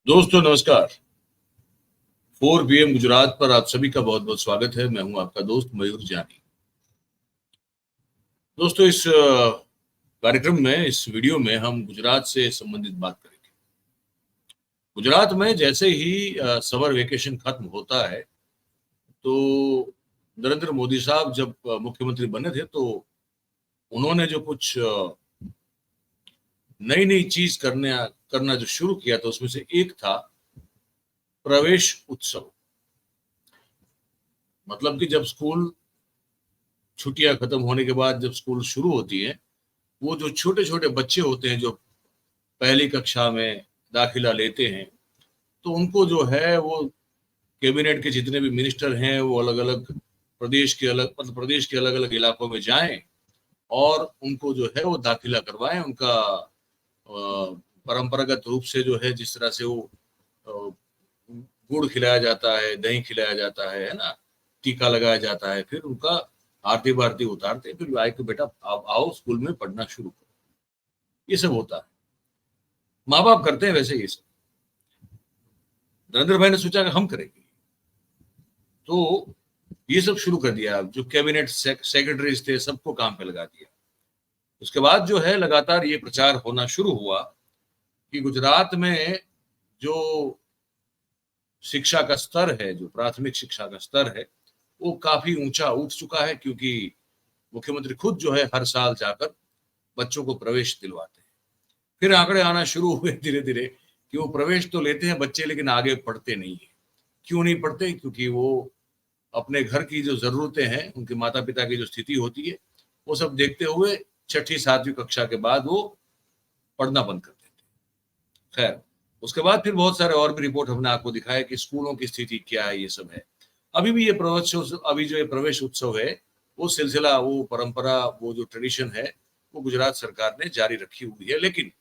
दोस्तों नमस्कार। 4 PM गुजरात पर आप सभी का बहुत बहुत स्वागत है। मैं हूं आपका दोस्त मयूर जानी। दोस्तों इस कार्यक्रम में, इस वीडियो में हम गुजरात से संबंधित बात करेंगे। गुजरात में जैसे ही समर वेकेशन खत्म होता है तो नरेंद्र मोदी साहब जब मुख्यमंत्री बने थे तो उन्होंने जो कुछ नई नई चीज करना जो शुरू किया था उसमें से एक था प्रवेश उत्सव। मतलब कि जब स्कूल छुट्टियां खत्म होने के बाद जब स्कूल शुरू होती है, वो जो छोटे छोटे बच्चे होते हैं जो पहली कक्षा में दाखिला लेते हैं, तो उनको जो है वो कैबिनेट के जितने भी मिनिस्टर हैं वो अलग अलग प्रदेश के अलग अलग इलाकों में जाएं और उनको जो है वो दाखिला करवाएं। उनका परंपरागत रूप से जो है जिस तरह से वो गुड़ खिलाया जाता है, दही खिलाया जाता है ना, टीका लगाया जाता है, फिर उनका आरती भारती उतारते, फिर आए कि बेटा आप आओ स्कूल में पढ़ना शुरू करो। ये सब होता है, माँ बाप करते हैं वैसे ये सब। नरेंद्र भाई ने सोचा कि हम करेंगे, तो ये सब शुरू कर दिया। जो कैबिनेट सेक्रेटरीज थे सबको काम पे लगा दिया। उसके बाद जो है लगातार ये प्रचार होना शुरू हुआ कि गुजरात में जो शिक्षा का स्तर है, जो प्राथमिक शिक्षा का स्तर है, वो काफी ऊंचा उठ चुका है, क्योंकि मुख्यमंत्री खुद जो है हर साल जाकर बच्चों को प्रवेश दिलवाते हैं। फिर आंकड़े आना शुरू हुए धीरे धीरे कि वो प्रवेश तो लेते हैं बच्चे, लेकिन आगे पढ़ते नहीं है। क्यों नहीं पढ़ते? क्योंकि वो अपने घर की जो जरूरतें हैं, उनके माता पिता की जो स्थिति होती है, वो सब देखते हुए छठी सातवीं कक्षा के बाद वो पढ़ना बंद कर देते हैं। खैर, उसके बाद फिर बहुत सारे और भी रिपोर्ट हमने आपको दिखाया कि स्कूलों की स्थिति क्या है, ये सब है। अभी भी ये अभी जो ये प्रवेश उत्सव है, वो सिलसिला, वो परंपरा, वो जो ट्रेडिशन है, वो गुजरात सरकार ने जारी रखी हुई है। लेकिन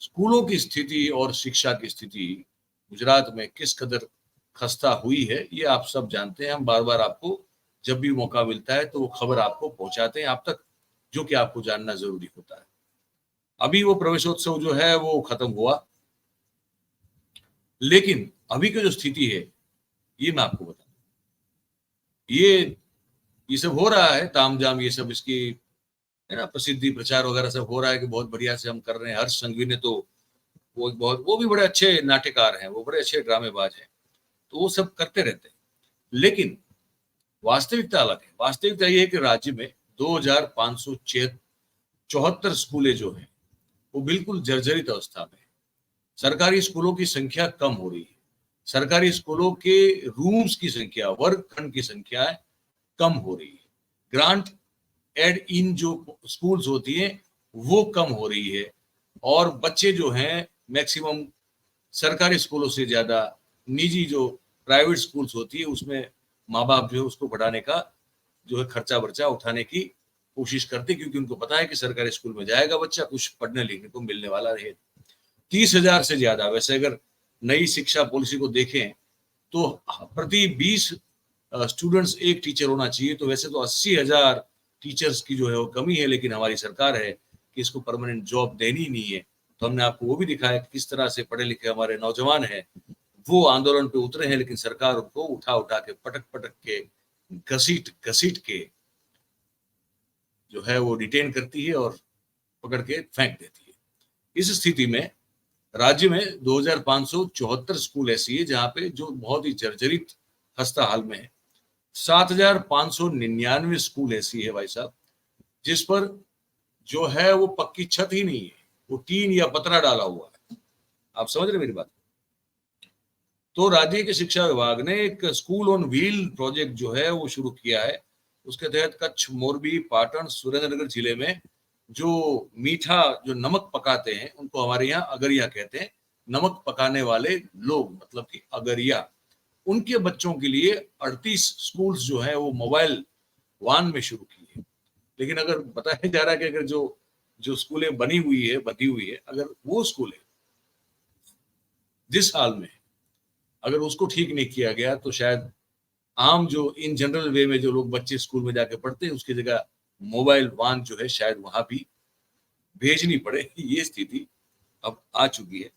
स्कूलों की स्थिति और शिक्षा की स्थिति गुजरात में किस कदर खस्ता हुई है, ये आप सब जानते हैं। हम बार बार आपको जब भी मौका मिलता है तो वो खबर आपको पहुंचाते हैं आप तक, जो कि आपको जानना जरूरी होता है। अभी वो प्रवेशोत्सव जो है वो खत्म हुआ, लेकिन अभी की जो स्थिति है ये मैं आपको बता दूं। ये सब हो रहा है तामझाम, ये सब इसकी है ना, प्रसिद्धि प्रचार वगैरह सब हो रहा है कि बहुत बढ़िया से हम कर रहे हैं। हर्ष संघवी ने तो वो भी बड़े अच्छे नाट्यकार हैं, वो बड़े अच्छे ड्रामेबाज हैं, तो वो सब करते रहते हैं। लेकिन वास्तविकता अलग है। वास्तविकता ये है कि राज्य में 2574 स्कूलें जो हैं वो बिल्कुल जर्जरित अवस्था में है। सरकारी स्कूलों की संख्या कम हो रही है। सरकारी स्कूलों के रूम्स की संख्या, वर्ग खंड की संख्या कम हो रही है। ग्रांट एड इन जो स्कूल्स होती है वो कम हो रही है, और बच्चे जो हैं मैक्सिमम सरकारी स्कूलों से ज्यादा निजी जो प्राइवेट स्कूल्स होती है उसमें माँ बाप जो है उसको पढ़ाने का जो है खर्चा वर्चा उठाने की कोशिश करते, क्योंकि उनको पता है कि सरकारी स्कूल में जाएगा बच्चा, कुछ पढ़ने लिखने को मिलने वाला है। 30,000 से ज्यादा, वैसे अगर नई शिक्षा पॉलिसी को देखें तो प्रति 20 स्टूडेंट्स एक टीचर होना चाहिए। तो वैसे तो 80,000 टीचर्स की जो है वो कमी है, लेकिन हमारी सरकार है कि इसको परमानेंट जॉब देनी नहीं है। तो हमने आपको वो भी दिखाया कि किस तरह से पढ़े लिखे हमारे नौजवान हैं वो आंदोलन पे उतरे हैं, लेकिन सरकार उनको उठा उठा के, पटक पटक के, घसीट घसीट के जो है वो डिटेन करती है और पकड़ के फेंक देती है। इस स्थिति में राज्य में 2574 स्कूल ऐसी है जहां पे जो बहुत ही जर्जरित खस्ता हाल में है। 7,599 स्कूल ऐसी है भाई साहब जिस पर जो है वो पक्की छत ही नहीं है, वो टीन या पतरा डाला हुआ है। आप समझ रहे मेरी बात? तो राज्य के शिक्षा विभाग ने एक स्कूल ऑन व्हील प्रोजेक्ट जो है वो शुरू किया है। उसके तहत कच्छ, मोरबी, पाटन, सुरेंद्रनगर जिले में जो मीठा, जो नमक पकाते हैं, उनको हमारे यहाँ अगरिया कहते हैं, नमक पकाने वाले लोग, मतलब कि अगरिया, उनके बच्चों के लिए 38 स्कूल्स जो है वो मोबाइल वान में शुरू की है। लेकिन अगर बताया जा रहा है कि अगर जो जो स्कूलें बनी हुई है, अगर वो स्कूलें जिस हाल में अगर उसको ठीक नहीं किया गया तो शायद आम जो इन जनरल वे में जो लोग बच्चे स्कूल में जाके पढ़ते हैं उसकी जगह मोबाइल वान जो है शायद वहां भी भेजनी पड़े। ये स्थिति अब आ चुकी है।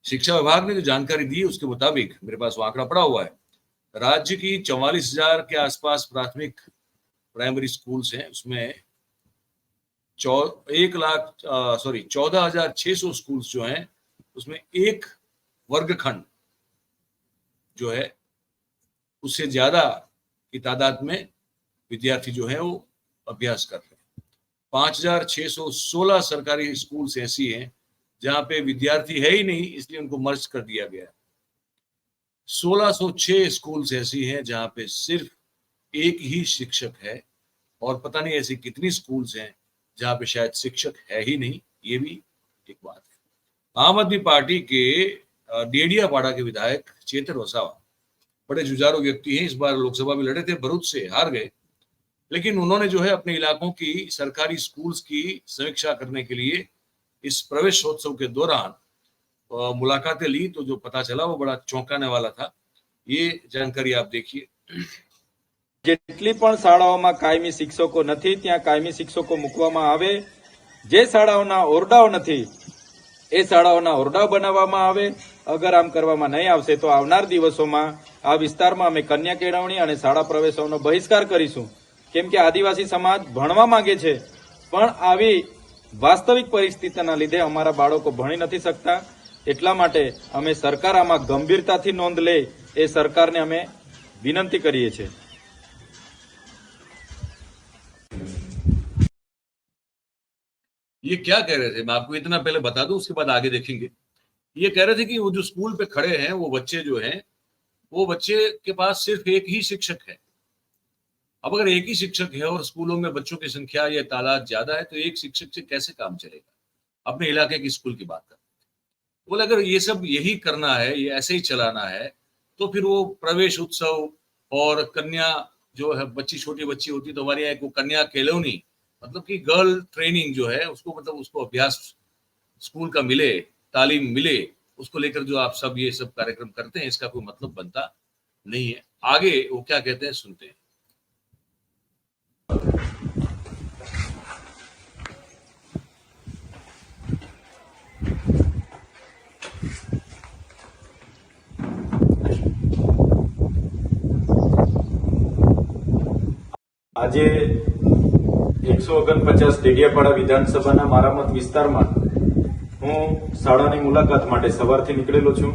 शिक्षा विभाग ने जो जानकारी दी उसके मुताबिक, मेरे पास वो आंकड़ा पड़ा हुआ है, राज्य की 44,000 के आसपास प्राथमिक प्राइमरी स्कूल्स हैं, उसमें 14,600 स्कूल्स जो हैं उसमें एक वर्गखंड जो है उससे ज्यादा की तादाद में विद्यार्थी जो है वो अभ्यास कर रहे हैं। 5,616 सरकारी स्कूल्स ऐसी हैं जहां पे विद्यार्थी है ही नहीं, इसलिए उनको मर्ज कर दिया गया। 1,606 स्कूल्स ऐसी हैं जहां पे सिर्फ एक ही शिक्षक है, और पता नहीं ऐसी कितनी स्कूल्स हैं जहां पे शायद शिक्षक है ही नहीं। ये भी एक बात है। आम आदमी पार्टी के डेडियापाड़ा के विधायक चेतन वसावा बड़े जुझारू व्यक्ति हैं, इस बार लोकसभा में लड़े थे, भरूच से हार गए, लेकिन उन्होंने जो है अपने इलाकों की सरकारी स्कूल्स की समीक्षा करने के लिए इस प्रवेशोत्सव के दौरान मुलाकातें ली, तो जो पता चला वो बड़ा चौंकाने वाला था। ये जानकारी आप देखिए। જેટલી પણ શાળાઓમાં કાયમી શિક્ષકો નથી ત્યાં કાયમી શિક્ષકો મૂકવામાં આવે, જે શાળાઓના ઓરડાઓ નથી એ શાળાઓના ઓરડાઓ બનાવવામાં આવે। અગર આમ કરવામાં નહીં આવશે તો આવનાર દિવસોમાં આ વિસ્તારમાં અમે કન્યા કેળવણી અને શાળા પ્રવેશોનો બહિષ્કાર કરીશું, કેમ કે આદિવાસી સમાજ ભણવા માંગે છે પણ આવી વાસ્તવિક પરિસ્થિતિના લીધે અમારા બાળકો ભણી નથી શકતા। એટલા માટે અમે સરકાર આમાં ગંભીરતાથી નોંધ લે એ સરકારને અમે વિનંતી કરીએ છીએ। ये क्या कह रहे थे, मैं आपको इतना पहले बता दूं, उसके बाद आगे देखेंगे। ये कह रहे थे कि वो जो स्कूल पे खड़े हैं वो बच्चे जो हैं, वो बच्चे के पास सिर्फ एक ही शिक्षक है। अब अगर एक ही शिक्षक है और स्कूलों में बच्चों की संख्या या तादाद ज्यादा है, तो एक शिक्षक से कैसे काम चलेगा? अपने इलाके की स्कूल की बात कर, बोले अगर ये सब यही करना है, ये ऐसे ही चलाना है, तो फिर वो प्रवेश उत्सव और कन्या जो है बच्ची, छोटी बच्ची होती तो हमारे यहाँ एक वो कन्या केलौनी, मतलब कि गर्ल ट्रेनिंग जो है उसको, मतलब उसको अभ्यास स्कूल का मिले, तालीम मिले, उसको लेकर जो आप सब ये सब कार्यक्रम करते हैं, इसका कोई मतलब बनता नहीं है। आगे वो क्या कहते हैं सुनते हैं। આજે 149 ડેડિયાપાડા વિધાનસભાના મારા મત વિસ્તારમાં હું શાળાની મુલાકાત માટે સવારથી નીકળેલો છું।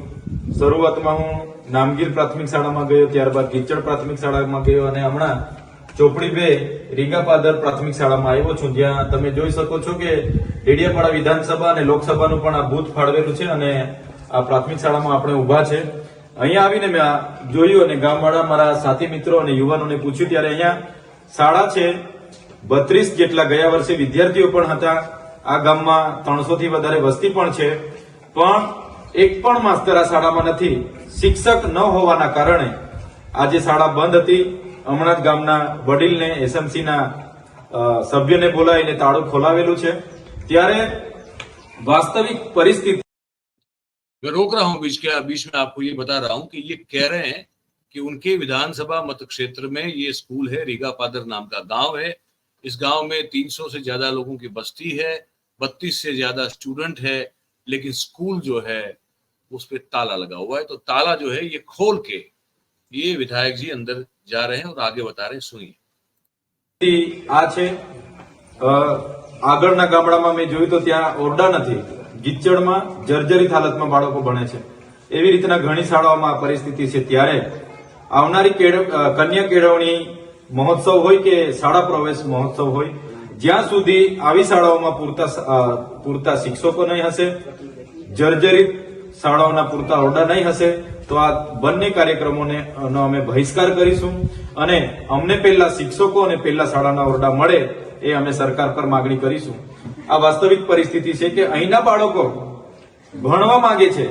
શરૂઆતમાં હું નામગીર પ્રાથમિક શાળામાં ગયો, ત્યારબાદ ગીચડ પ્રાથમિક શાળામાં ગયો અને હમણાં ચોપડી 2 રીંગાપાદર પ્રાથમિક શાળામાં આવ્યો છું, જ્યાં તમે જોઈ શકો છો કે ડેડિયાપાડા વિધાનસભા અને લોકસભાનું પણ આ બૂથ ફાળવેલું છે અને આ પ્રાથમિક શાળામાં આપણે ઊભા છે। અહીંયા આવીને મેં જોયું અને ગામવાળા મારા સાથી મિત્રો અને યુવાનોને પૂછ્યું ત્યારે અહીંયા શાળા છે 32 જેટલા ગયા વર્ષે વિદ્યાર્થીઓ પણ હતા। આ ગામમાં 300 થી વધારે વસ્તી પણ છે, પણ એક પણ માસ્તર આ શાળામાં નથી। શિક્ષક ન હોવાના કારણે આજે શાળા બંધ હતી। હમણાં જ ગામના વડીલને એસએમસીના સભ્યને બોલાવીને તાળું ખોલાવેલું છે। ત્યારે વાસ્તવિક પરિસ્થિતિ मैं रोक रहा हूं बीच में आपको ये बता रहा हूं कि ये कह रहे हैं कि उनके विधानसभा मत क्षेत्र में ये स्कूल है, रीगापादर नाम का गांव है। इस गांव में 300 से ज्यादा लोगों की बस्ती है, 32 से ज्यादा स्टूडेंट है, लेकिन स्कूल जो है उस पे ताला लगा हुआ है। तो ताला जो है ये खोल के ये विधायक जी अंदर जा रहे हैं और आगे बता रहे हैं, सुनिए। આ છે આગળના ગામડામાં મેં જોયું તો ત્યાં ઓરડા નથી, ગીચડમાં જર્જરિત હાલતમાં બાળકો ભણે છે। એવી રીતના ઘણી શાળાઓમાં આ પરિસ્થિતિ છે। ત્યારે આવનારી કન્યા કેળવણી મહોત્સવ હોય કે શાળા પ્રવેશ મહોત્સવ હોય, જ્યાં સુધી આવી શાળાઓમાં પૂરતા શિક્ષકો નહીં હશે, જર્જરિત શાળાઓના પૂરતા ઓરડા નહીં હશે, તો આ બંને કાર્યક્રમોને અમે બહિષ્કાર કરીશું અને અમને પહેલા શિક્ષકો અને પહેલા શાળાના ઓરડા મળે એ અમે સરકાર પર માગણી કરીશું। આ વાસ્તવિક પરિસ્થિતિ છે કે અહીંના બાળકો ભણવા માંગે છે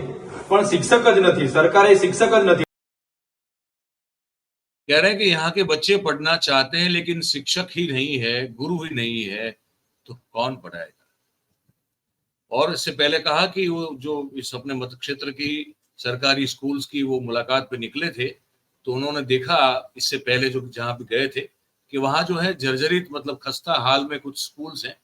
પણ શિક્ષક જ નથી, સરકારે શિક્ષક જ નથી। कह रहे हैं कि यहाँ के बच्चे पढ़ना चाहते हैं लेकिन शिक्षक ही नहीं है, गुरु ही नहीं है, तो कौन पढ़ाएगा। और इससे पहले कहा कि वो जो इस अपने मत क्षेत्र की सरकारी स्कूल्स की वो मुलाकात पे निकले थे, तो उन्होंने देखा इससे पहले जो जहाँ पे गए थे कि वहां जो है जर्जरित, मतलब खस्ता हाल में कुछ स्कूल्स हैं,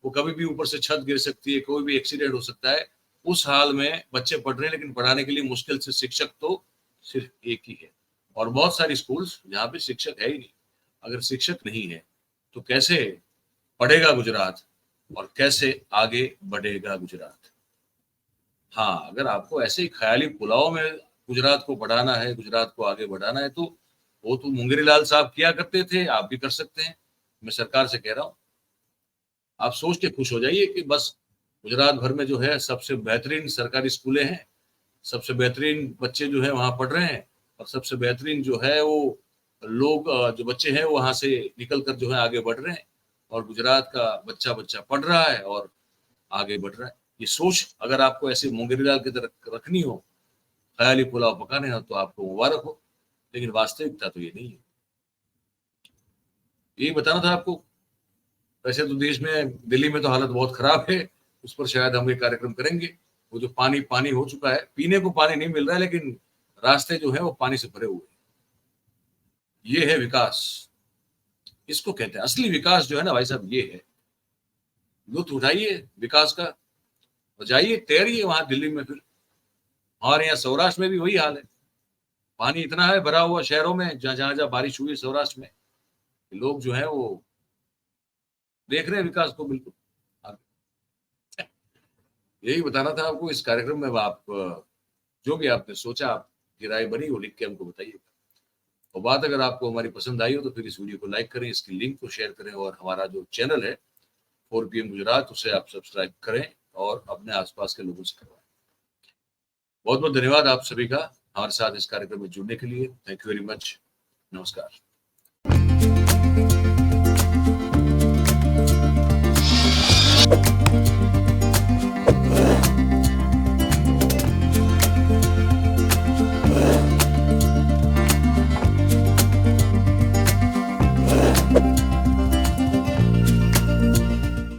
वो कभी भी ऊपर से छत गिर सकती है, कोई भी एक्सीडेंट हो सकता है, उस हाल में बच्चे पढ़ रहे हैं, लेकिन पढ़ाने के लिए मुश्किल से शिक्षक तो सिर्फ एक ही है। और बहुत सारी स्कूल्स जहाँ पे शिक्षक है ही नहीं। अगर शिक्षक नहीं है तो कैसे पढ़ेगा गुजरात और कैसे आगे बढ़ेगा गुजरात? हाँ, अगर आपको ऐसे ही ख्याली पुलाव में गुजरात को बढ़ाना है, गुजरात को आगे बढ़ाना है, तो वो तो मुंगेरी लाल साहब किया करते थे, आप भी कर सकते हैं। मैं सरकार से कह रहा हूँ, आप सोच के खुश हो जाइए कि बस गुजरात भर में जो है सबसे बेहतरीन सरकारी स्कूलें हैं, सबसे बेहतरीन बच्चे जो है वहां पढ़ रहे हैं, और सबसे बेहतरीन जो है वो लोग जो बच्चे हैं वहां से निकल कर जो है आगे बढ़ रहे हैं, और गुजरात का बच्चा बच्चा पढ़ रहा है और आगे बढ़ रहा है। ये सोच अगर आपको ऐसे मुंगेरी लाल की तरह रखनी हो, ख्याली पुलाव पकाने हो, तो आपको मुबारक हो, लेकिन वास्तविकता तो ये नहीं है। यही बताना था आपको। वैसे तो देश में, दिल्ली में तो हालत बहुत खराब है, उस पर शायद हम एक कार्यक्रम करेंगे। वो जो पानी पानी हो चुका है, पीने को पानी नहीं मिल रहा है, लेकिन रास्ते जो है वो पानी से भरे हुए हैं। ये है विकास, इसको कहते हैं असली विकास जो है ना भाई साहब, ये है। लुत्फ उठाइए विकास का, और जाइए तैरिए वहां दिल्ली में। फिर हमारे यहाँ सौराष्ट्र में भी वही हाल है, पानी इतना है भरा हुआ शहरों में, जहां जहां बारिश हुई सौराष्ट्र में, लोग जो है वो देख रहे हैं विकास को बिल्कुल। यही बताना था आपको इस कार्यक्रम में। आप जो भी आपने सोचा, आपकी राय बनी, वो लिख के हमको बताइएगा। और बात अगर आपको हमारी पसंद आई हो तो फिर इस वीडियो को लाइक करें, इसकी लिंक को शेयर करें, और हमारा जो चैनल है 4 PM गुजरात, उसे आप सब्सक्राइब करें और अपने आसपास के लोगों से करवाएं। बहुत बहुत धन्यवाद आप सभी का हमारे साथ इस कार्यक्रम में जुड़ने के लिए। Thank you very much. नमस्कार।